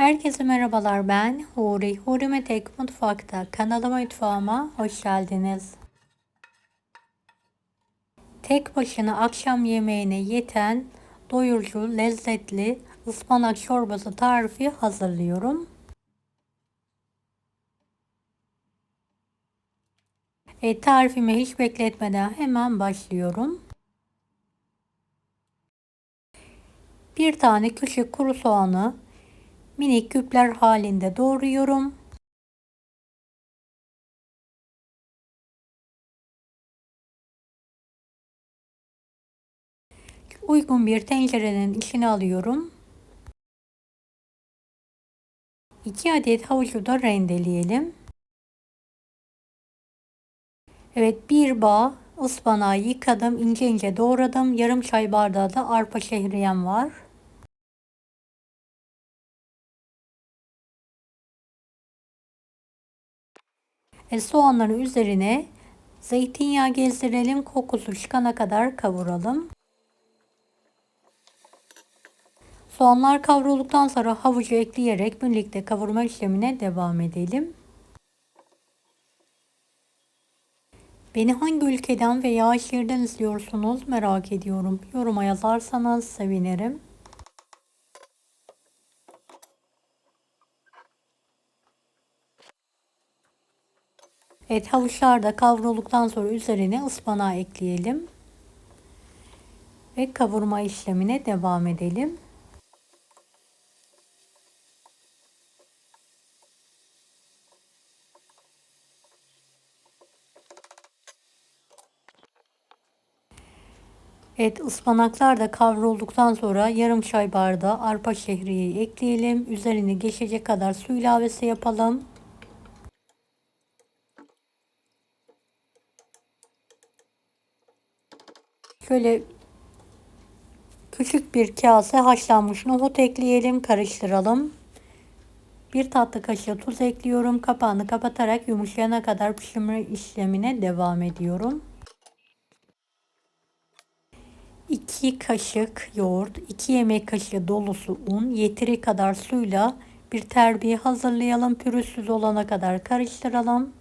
Herkese merhabalar, ben Huri. Huri Tek Mutfak'ta kanalıma, mutfağıma hoş geldiniz. Tek başına akşam yemeğine yeten doyurucu, lezzetli ıspanak çorbası tarifi hazırlıyorum. Tarifimi hiç bekletmeden hemen başlıyorum. Bir tane küçük kuru soğanı minik küpler halinde doğruyorum. Uygun bir tencerenin içine alıyorum. 2 adet havucu da rendeleyelim. Evet, bir bağ ıspanağı yıkadım, ince ince doğradım. Yarım çay bardağı da arpa şehriyem var. Soğanların üzerine zeytinyağı gezdirelim. Kokusu çıkana kadar kavuralım. Soğanlar kavrulduktan sonra havucu ekleyerek birlikte kavurma işlemine devam edelim. Beni hangi ülkeden veya şehirden izliyorsunuz merak ediyorum. Yoruma yazarsanız sevinirim. Evet, havuçlar da kavrulduktan sonra üzerine ıspanağı ekleyelim. Ve kavurma işlemine devam edelim. Evet, ıspanaklar da kavrulduktan sonra yarım çay bardağı arpa şehriyeyi ekleyelim. Üzerine geçecek kadar su ilavesi yapalım. Şöyle küçük bir kase haşlanmış nohut ekleyelim, karıştıralım. Bir tatlı kaşığı tuz ekliyorum. Kapağını kapatarak yumuşayana kadar pişirme işlemine devam ediyorum. 2 kaşık yoğurt, 2 yemek kaşığı dolusu un, yeteri kadar suyla bir terbiye hazırlayalım. Pürüzsüz olana kadar karıştıralım.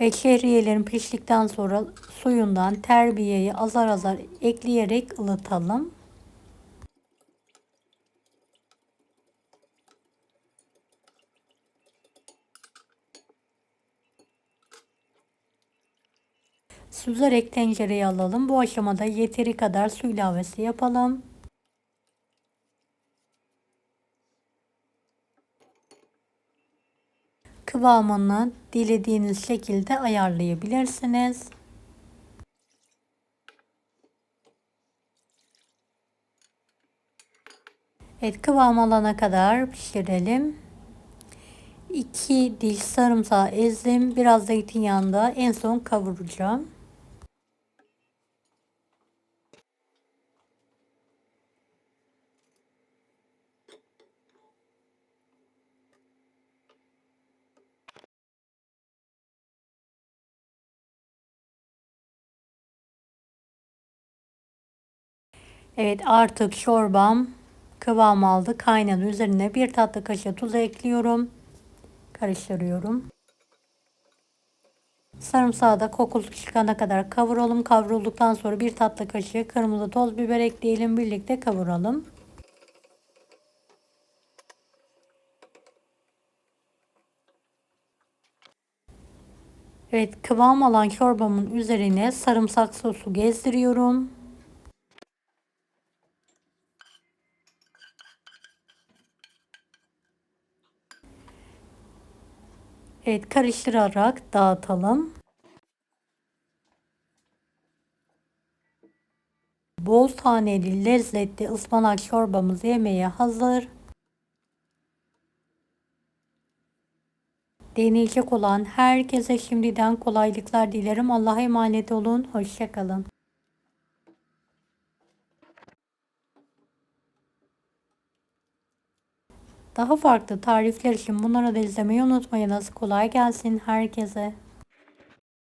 Şehriyelerin piştikten sonra suyundan terbiyeyi azar azar ekleyerek ılıtalım. Süzerek tencereye alalım. Bu aşamada yeteri kadar su ilavesi yapalım. Kıvamını dilediğiniz şekilde ayarlayabilirsiniz. Evet, kıvam alana kadar pişirelim. 2 diş sarımsağı ezdim. Biraz zeytinyağında en son kavuracağım. Evet, artık çorbam kıvam aldı. Kaynadı. Üzerine bir tatlı kaşığı tuz ekliyorum. Karıştırıyorum. Sarımsağı da kokusu çıkana kadar kavuralım. Kavrulduktan sonra bir tatlı kaşığı kırmızı toz biber ekleyelim. Birlikte kavuralım. Evet, kıvam alan çorbamın üzerine sarımsak sosu gezdiriyorum. Evet, karıştırarak dağıtalım. Bol taneli lezzetli ıspanak çorbamız yemeğe hazır. Deneyecek olan herkese şimdiden kolaylıklar dilerim. Allah'a emanet olun. Hoşça kalın. Daha farklı tarifler için bunları da izlemeyi unutmayınız. Kolay gelsin herkese.